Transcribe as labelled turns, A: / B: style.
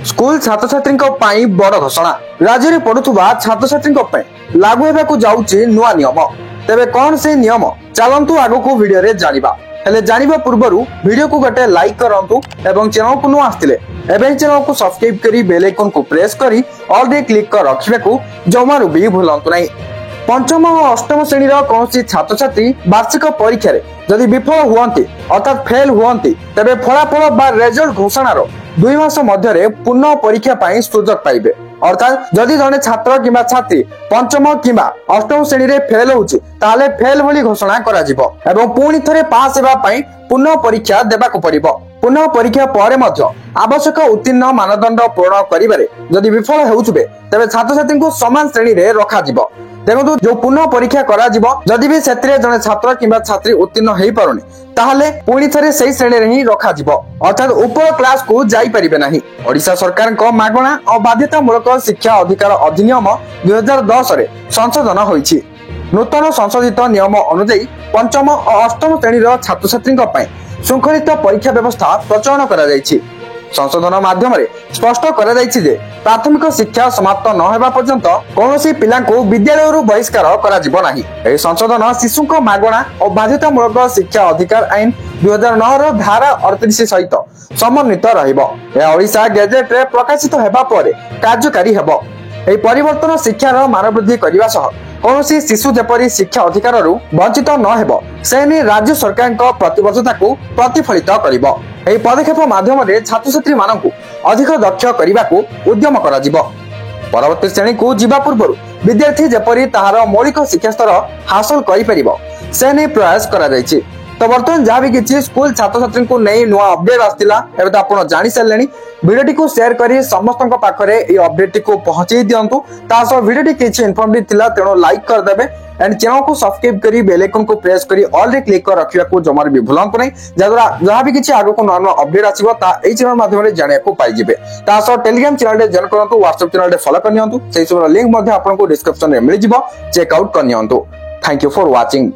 A: School छात्र छात्री बड़ घोषणा राज्य में पढ़ुवा छात्र छात्री लागू होगा जाऊँगी नुआ नियम। तेबे कौन से नियम चलतु आग को वीडियो रे जानिबा। हेले जानिबा पूर्व वीडियो को गोटे लाइक करंतु एवं चैनल को नुआ आस्तिले एवं चैनल को सब्सक्राइब करी बेल आइकन को प्रेस करी ऑल रे क्लिक कर रखिबा को जमारू भी भूलंतु नहीं। पंचम और अष्टम श्रेणी कौन छात्र छात्री वार्षिक परीक्षा जदि विफल हुअन्ति अर्थात फेल हुअन्ति तेबे फलाफल बा रिजल्ट घोषणार 2 मास मध्य पुनः परीक्षा पाई सुजोग पाइबे। अर्थात जदि जने छात्र किंबा छात्री पंचम किंबा अष्टम श्रेणी रे फेल होउछि ताले फेल भली घोषणा करा जिवो एवं पुणी थरे पास हेबा पाई पुनः परीक्षा देबाको पड़िबो। पुनः परीक्षा पर मध्य आवश्यक उत्तीर्ण मानदंड पूर्ण करिबारे जदि विफल हेउथिबे तेबे छात्र छात्री को समान श्रेणी रे रखा जिवो। देखो जो पुनः परीक्षा करा जिवो जदि भी सेत्रे जने छात्र किंबा छात्री उत्तीर्ण हेई पारुनी ताहले पुणी थरे सेही श्रेणी रे ही रखा जिवो अर्थात ऊपर क्लास को जाई परिबे नाही। ओडिशा सरकार को मागणा और बाध्यतामूलक शिक्षा अधिकार अधिनियम 2010 रे संशोधन होईछि। नूतन संशोधित नियम अनुसार पंचम और अष्टम श्रेणी छात्र छात्री शृंखलित परीक्षा व्यवस्था प्रचलन करा जायछि। संशोधन माध्यम स्पष्ट करा जायछि जे प्राथमिक शिक्षा समाप्त न हेबा पर्यंत कौनसी पिला को विद्यालय बहिष्कार करा जिवो नाही। एही संशोधन शिशुक मागणा और बाध्यतामूलक शिक्षा अधिकार आईन 2009 रो धारा 38 सहित समन्वित रहिबो। यह ओडिशा गैजेट रे प्रकाशित हेबा पर कार्यकारी हेबो। एही परिवर्तन शिक्षार मान वृद्धि करबा सह कौनसी शिशु जेपरी शिक्षा अधिकार वंचित न हेबो से नै राज्य सरकार प्रतिबद्धता को प्रतिफलित करिबो। एही पदक्षेप माध्यम छात्र छात्री मानकु अधिक दक्ष करने को उद्यम करा जिवो। परवर्ती श्रेणी को जीवा पूर्व विद्यार्थी जेपरी ताहार मौलिक शिक्षा स्तर हासिल करि परिबो से नै प्रयास करा जायछि। तो बर्तमान जहाँ भी किसी स्कूल छात्र छात्री को नहीं नुआ अपडेट आसला एवं तो आप जानी सारे वीडियो को शेयर करी समस्त पाखरे ये अपडेट को पहुंचे दिंतु। वीडियो किसी इनफॉर्मेटिव थिला तेणु लाइक करदे एंड चैनल को सब्सक्राइब करी बेल आइकन को प्रेस करी ऑल रे क्लिक कर रखिया को जमार भी भूलंतु नहीं जद्वारा जहाँ भी किसी आगो को नुआ नुआ अपडेट आसीबो ता एई चैनल माध्यम जानिया को पाई जिवे। टेलीग्राम चैनल रे जॉइन करंतु व्हाट्सएप चैनल रे फॉलो करनियंतु सेही सब लिंक मध्ये आपन को डिस्क्रिप्शन रे मिल जिवो चेक आउट करनियंतु। Thank you for watching.